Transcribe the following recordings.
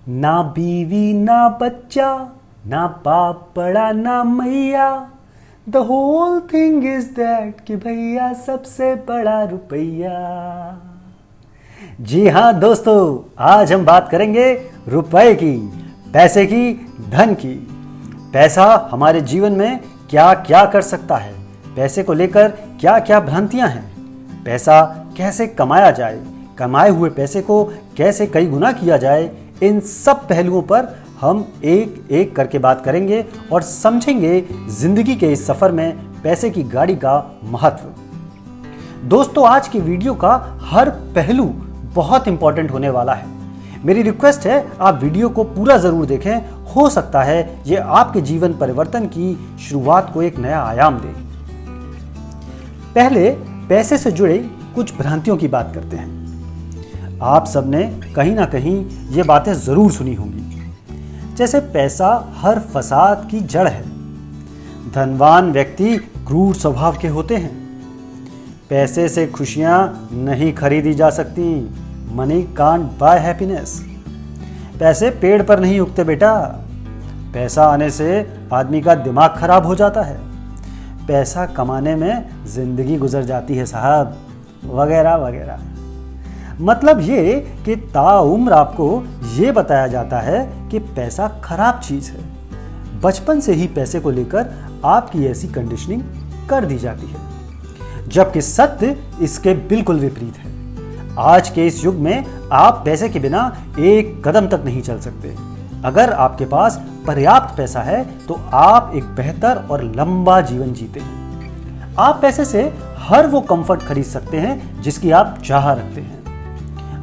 ना बीवी ना बच्चा, ना बाप बड़ा ना मैया, the whole thing is that कि भैया सबसे बड़ा रुपया। जी हाँ दोस्तों, आज हम बात करेंगे रुपए की, पैसे की, धन की। पैसा हमारे जीवन में क्या क्या कर सकता है, पैसे को लेकर क्या क्या भ्रांतियां हैं, पैसा कैसे कमाया जाए, कमाए हुए पैसे को कैसे कई गुना किया जाए, इन सब पहलुओं पर हम एक एक करके बात करेंगे और समझेंगे जिंदगी के इस सफर में पैसे की गाड़ी का महत्व। दोस्तों, आज की वीडियो का हर पहलू बहुत इंपॉर्टेंट होने वाला है। मेरी रिक्वेस्ट है आप वीडियो को पूरा जरूर देखें, हो सकता है ये आपके जीवन परिवर्तन की शुरुआत को एक नया आयाम दे। पहले पैसे से जुड़े कुछ भ्रांतियों की बात करते हैं। आप सबने कहीं ना कहीं ये बातें जरूर सुनी होंगी, जैसे पैसा हर फसाद की जड़ है, धनवान व्यक्ति क्रूर स्वभाव के होते हैं, पैसे से खुशियां नहीं खरीदी जा सकती, मनी कांट बाय हैप्पीनेस, पैसे पेड़ पर नहीं उगते बेटा, पैसा आने से आदमी का दिमाग खराब हो जाता है, पैसा कमाने में जिंदगी गुजर जाती है साहब, वगैरह वगैरह। मतलब ये कि ताउम्र आपको ये बताया जाता है कि पैसा खराब चीज है। बचपन से ही पैसे को लेकर आपकी ऐसी कंडीशनिंग कर दी जाती है, जबकि सत्य इसके बिल्कुल विपरीत है। आज के इस युग में आप पैसे के बिना एक कदम तक नहीं चल सकते। अगर आपके पास पर्याप्त पैसा है तो आप एक बेहतर और लंबा जीवन जीते हैं। आप पैसे से हर वो कंफर्ट खरीद सकते हैं जिसकी आप चाह रखते हैं।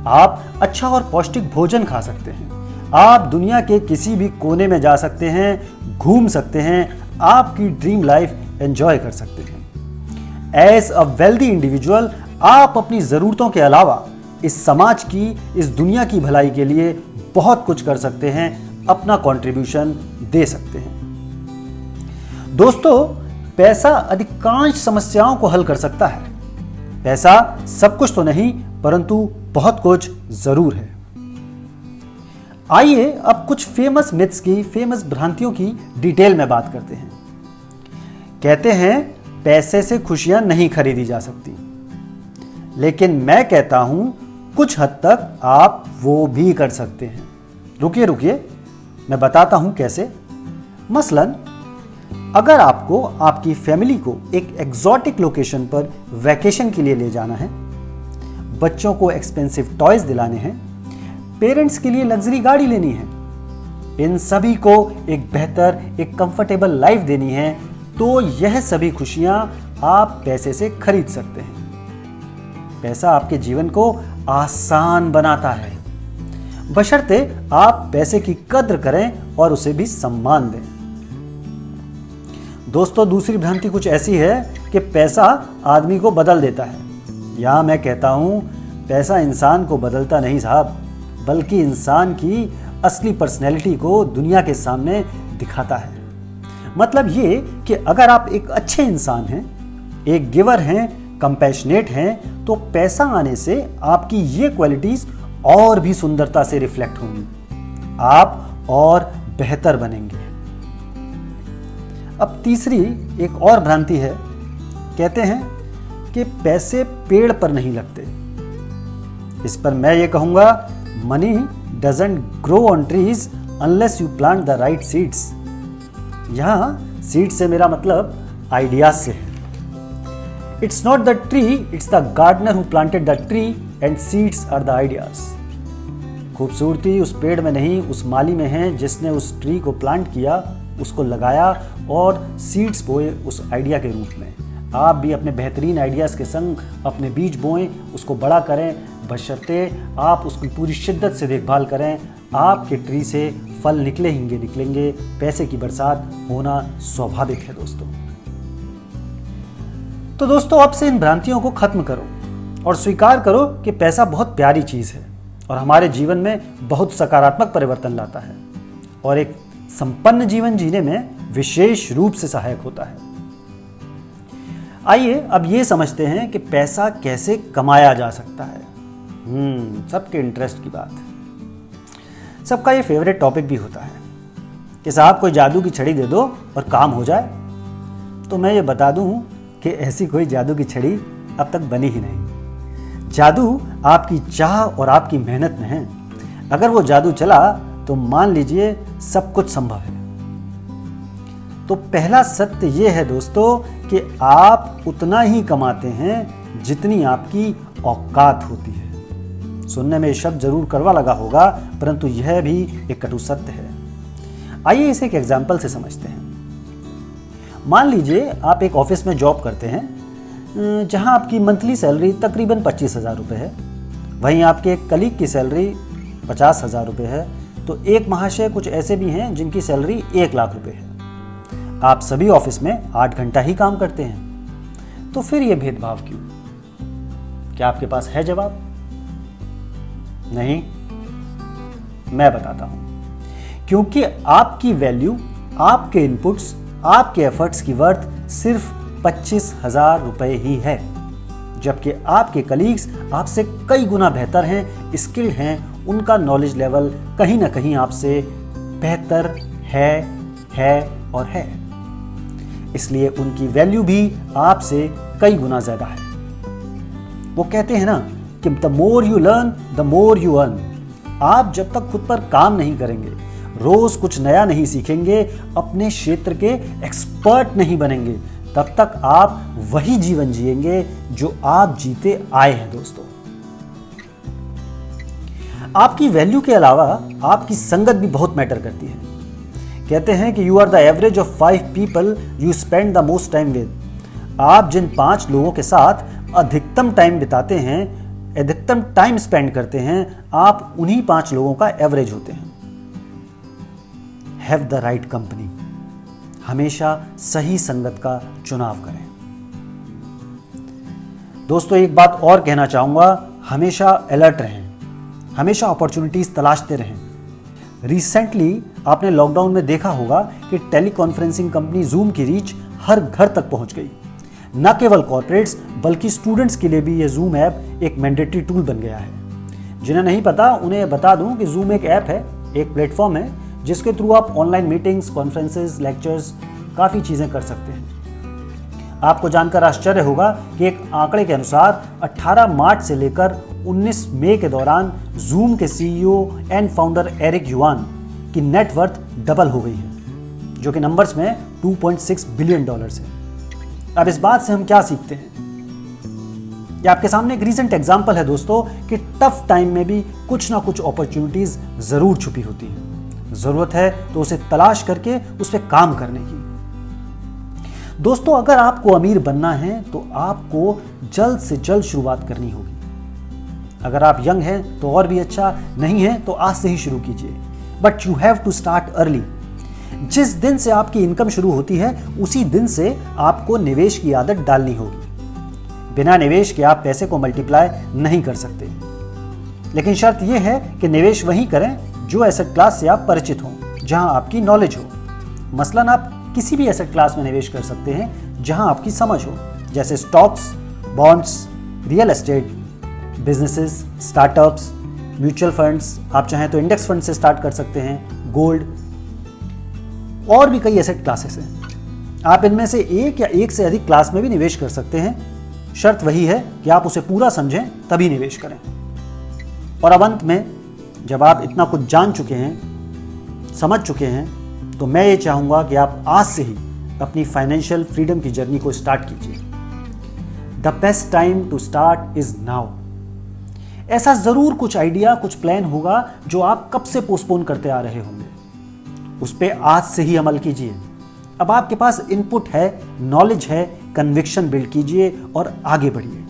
आप अच्छा और पौष्टिक भोजन खा सकते हैं। आप दुनिया के किसी भी कोने में जा सकते हैं, घूम सकते हैं, आपकी ड्रीम लाइफ एंजॉय कर सकते हैं। एज अ वेल्दी इंडिविजुअल आप अपनी जरूरतों के अलावा इस समाज की, इस दुनिया की भलाई के लिए बहुत कुछ कर सकते हैं, अपना कंट्रीब्यूशन दे सकते हैं। दोस्तों, पैसा अधिकांश समस्याओं को हल कर सकता है। पैसा सब कुछ तो नहीं, परंतु बहुत कुछ जरूर है। आइए अब कुछ फेमस मिथ्स की, फेमस भ्रांतियों की डिटेल में बात करते हैं। कहते हैं पैसे से खुशियां नहीं खरीदी जा सकती, लेकिन मैं कहता हूं कुछ हद तक आप वो भी कर सकते हैं। रुकिए रुकिए, मैं बताता हूं कैसे। मसलन अगर आपको आपकी फैमिली को एक एग्जॉटिक लोकेशन पर वैकेशन के लिए ले जाना है, बच्चों को एक्सपेंसिव टॉयज दिलाने हैं, पेरेंट्स के लिए लग्जरी गाड़ी लेनी है, इन सभी को एक बेहतर, एक कंफर्टेबल लाइफ देनी है, तो यह सभी खुशियां आप पैसे से खरीद सकते हैं। पैसा आपके जीवन को आसान बनाता है, बशर्ते आप पैसे की कद्र करें और उसे भी सम्मान दें। दोस्तों, दूसरी भ्रांति कुछ ऐसी है कि पैसा आदमी को बदल देता है। यहां मैं कहता हूं पैसा इंसान को बदलता नहीं साहब, बल्कि इंसान की असली पर्सनैलिटी को दुनिया के सामने दिखाता है। मतलब ये कि अगर आप एक अच्छे इंसान हैं, एक गिवर हैं, कंपैशनेट हैं, तो पैसा आने से आपकी ये क्वालिटीज और भी सुंदरता से रिफ्लेक्ट होंगी, आप और बेहतर बनेंगे। अब तीसरी एक और भ्रांति है। कहते हैं कि पैसे पेड़ पर नहीं लगते। इस पर मैं ये कहूंगा, money doesn't grow on trees unless you plant the right seeds. यहां सीड से मेरा मतलब आइडियाज से है। It's not the tree, it's the gardener who planted the tree and seeds are the ideas. खूबसूरती उस पेड़ में नहीं, उस माली में है जिसने उस ट्री को प्लांट किया, उसको लगाया और सीड्स बोए उस आइडिया के रूप में। आप भी अपने बेहतरीन आइडियाज़ के संग अपने बीज बोएं, उसको बड़ा करें, बशर्ते आप उसकी पूरी शिद्दत से देखभाल करें। आपके ट्री से फल निकलेंगे। पैसे की बरसात होना स्वाभाविक है दोस्तों। तो दोस्तों, अब से इन भ्रांतियों को खत्म करो और स्वीकार करो कि पैसा बहुत प्यारी चीज़ है और हमारे जीवन में बहुत सकारात्मक परिवर्तन लाता है और एक संपन्न जीवन जीने में विशेष रूप से सहायक होता है। आइए अब ये समझते हैं कि पैसा कैसे कमाया जा सकता है। सबके इंटरेस्ट की बात। सबका ये फेवरेट टॉपिक भी होता है कि साहब कोई जादू की छड़ी दे दो और काम हो जाए। तो मैं ये बता दूं कि ऐसी कोई जादू की छड़ी अब तक बनी ही नहीं। जादू आपकी चाह और आपकी मेहनत में है। अगर वो जादू चला तो मान लीजिए सब कुछ संभव है। तो पहला सत्य ये है दोस्तों कि आप उतना ही कमाते हैं जितनी आपकी औकात होती है। सुनने में शब्द जरूर कड़वा लगा होगा, परंतु यह भी एक कटु सत्य है। आइए इसे एक एग्जाम्पल से समझते हैं। मान लीजिए आप एक ऑफिस में जॉब करते हैं जहां आपकी मंथली सैलरी तकरीबन 25,000 रुपये है। वहीं आपके एक कलीग की सैलरी 50,000 रुपये है। तो एक महाशय कुछ ऐसे भी हैं जिनकी सैलरी 1 लाख रुपये है। आप सभी ऑफिस में 8 घंटा ही काम करते हैं। तो फिर यह भेदभाव क्यों? क्या आपके पास है जवाब? नहीं, मैं बताता हूं। क्योंकि आपकी वैल्यू, आपके इनपुट्स, आपके एफर्ट्स की वर्थ सिर्फ 25,000 रुपए ही है, जबकि आपके कलीग्स आपसे कई गुना बेहतर हैं, स्किल्ड हैं, उनका नॉलेज लेवल कहीं ना कहीं आपसे बेहतर है और है। इसलिए उनकी वैल्यू भी आपसे कई गुना ज्यादा है। वो कहते हैं ना कि the more you learn the more you earn. आप जब तक खुद पर काम नहीं करेंगे, रोज कुछ नया नहीं सीखेंगे, अपने क्षेत्र के एक्सपर्ट नहीं बनेंगे, तब तक आप वही जीवन जिएंगे जो आप जीते आए हैं। दोस्तों, आपकी वैल्यू के अलावा आपकी संगत भी बहुत मैटर करती है। कहते हैं कि you are the average of 5 people you spend the most time with. आप जिन 5 लोगों के साथ अधिकतम टाइम बिताते हैं, अधिकतम टाइम स्पेंड करते हैं, आप उन्हीं 5 लोगों का एवरेज होते हैं। Have the right company. हमेशा सही संगत का चुनाव करें। दोस्तों, एक बात और कहना चाहूंगा, हमेशा अलर्ट रहें, हमेशा अपॉर्चुनिटीज तलाशते रहें। रिसेंटली आपने लॉकडाउन में देखा होगा कि टेलीकॉन्फ्रेंसिंग कंपनी जूम की रीच हर घर तक पहुंच गई। न केवल कॉर्पोरेट्स बल्कि स्टूडेंट्स के लिए भी यह जूम ऐप एक मैंडेटरी टूल बन गया है। जिन्हें नहीं पता उन्हें बता दूं कि जूम एक ऐप है, एक प्लेटफॉर्म है जिसके थ्रू आप ऑनलाइन मीटिंग्स, कॉन्फ्रेंसेस, लेक्चर्स, काफ़ी चीज़ें कर सकते हैं। आपको जानकर आश्चर्य होगा कि एक आंकड़े के अनुसार 18 मार्च से लेकर 19 मई के दौरान जूम के CEO and founder Eric Yuan की नेटवर्थ डबल हो गई है, जो कि नंबर्स में $2.6 बिलियन है। अब इस बात से हम क्या सीखते हैं? ये आपके सामने एक रीसेंट एग्जांपल है दोस्तों कि टफ टाइम में भी कुछ ना कुछ अपॉर्चुनिटीज जरूर छुपी होती हैं। जरूरत है तो उसे तलाश करके उस पर काम करने की। दोस्तों, अगर आपको अमीर बनना है तो आपको जल्द से जल्द शुरुआत करनी होगी। अगर आप यंग हैं तो और भी अच्छा, नहीं है तो आज से ही शुरू कीजिए। But you have to start early. जिस दिन से आपकी इनकम शुरू होती है उसी दिन से आपको निवेश की आदत डालनी होगी। बिना निवेश के आप पैसे को मल्टीप्लाई नहीं कर सकते। लेकिन शर्त यह है कि निवेश वहीं करें जो एसेट क्लास से आप परिचित हों, जहां आपकी नॉलेज हो। मसलन आप किसी भी एसेट क्लास में निवेश कर सकते हैं जहां आपकी समझ हो, जैसे stocks, bonds, real estate, businesses, startups, mutual funds. आप चाहें तो इंडेक्स फंड से स्टार्ट कर सकते हैं, गोल्ड, और भी कई एसेट क्लासेस हैं। आप इनमें से एक या एक से अधिक क्लास में भी निवेश कर सकते हैं। शर्त वही है कि आप उसे पूरा समझें तभी निवेश करें। और अब अंत में, जब आप इतना कुछ जान चुके हैं, समझ चुके हैं, तो मैं ये चाहूंगा कि आप आज से ही अपनी फाइनेंशियल फ्रीडम की जर्नी को स्टार्ट कीजिए। The best time to start is now. ऐसा जरूर कुछ आइडिया, कुछ प्लान होगा जो आप कब से पोस्टपोन करते आ रहे होंगे। उस पर आज से ही अमल कीजिए। अब आपके पास इनपुट है, नॉलेज है, कन्विक्शन बिल्ड कीजिए और आगे बढ़िए।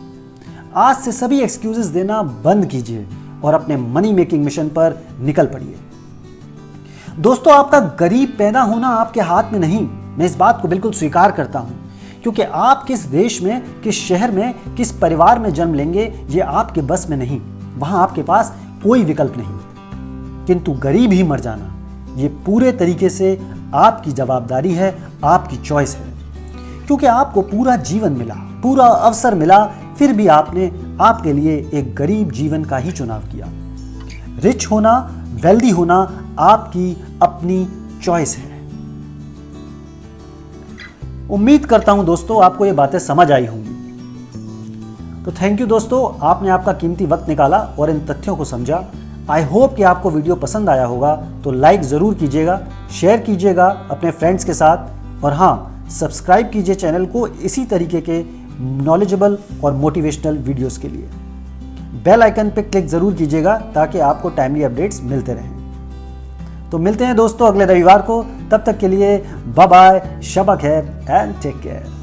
आज से सभी एक्सक्यूजेस देना बंद कीजिए और अपने मनी मेकिंग मिशन पर निकल पड़िए। दोस्तों, आपका गरीब पैदा होना आपके हाथ में नहीं, मैं इस बात को बिल्कुल स्वीकार करता हूं, क्योंकि आप किस देश में, किस शहर में, किस परिवार में जन्म लेंगे ये आपके बस में नहीं। वहां आपके पास कोई विकल्प नहीं। किंतु गरीब ही मर जाना, ये पूरे तरीके से आपकी जवाबदारी है, आपकी चॉइस है। क्योंकि आपको पूरा जीवन मिला, पूरा अवसर मिला, फिर भी आपने आपके लिए एक गरीब जीवन का ही चुनाव किया। रिच होना वेल्दी होना आपकी अपनी चॉइस है। उम्मीद करता हूं दोस्तों आपको ये बातें समझ आई होंगी। तो थैंक यू दोस्तों, आपने आपका कीमती वक्त निकाला और इन तथ्यों को समझा। आई होप कि आपको वीडियो पसंद आया होगा, तो लाइक ज़रूर कीजिएगा, शेयर कीजिएगा अपने फ्रेंड्स के साथ, और हाँ, सब्सक्राइब कीजिए चैनल को इसी तरीके के नॉलेजेबल और मोटिवेशनल वीडियोस के लिए। बेल आइकन पे क्लिक ज़रूर कीजिएगा ताकि आपको टाइमली अपडेट्स मिलते रहें। तो मिलते हैं दोस्तों अगले रविवार को, तब तक के लिए बाय बाय, शब खैर एंड टेक केयर।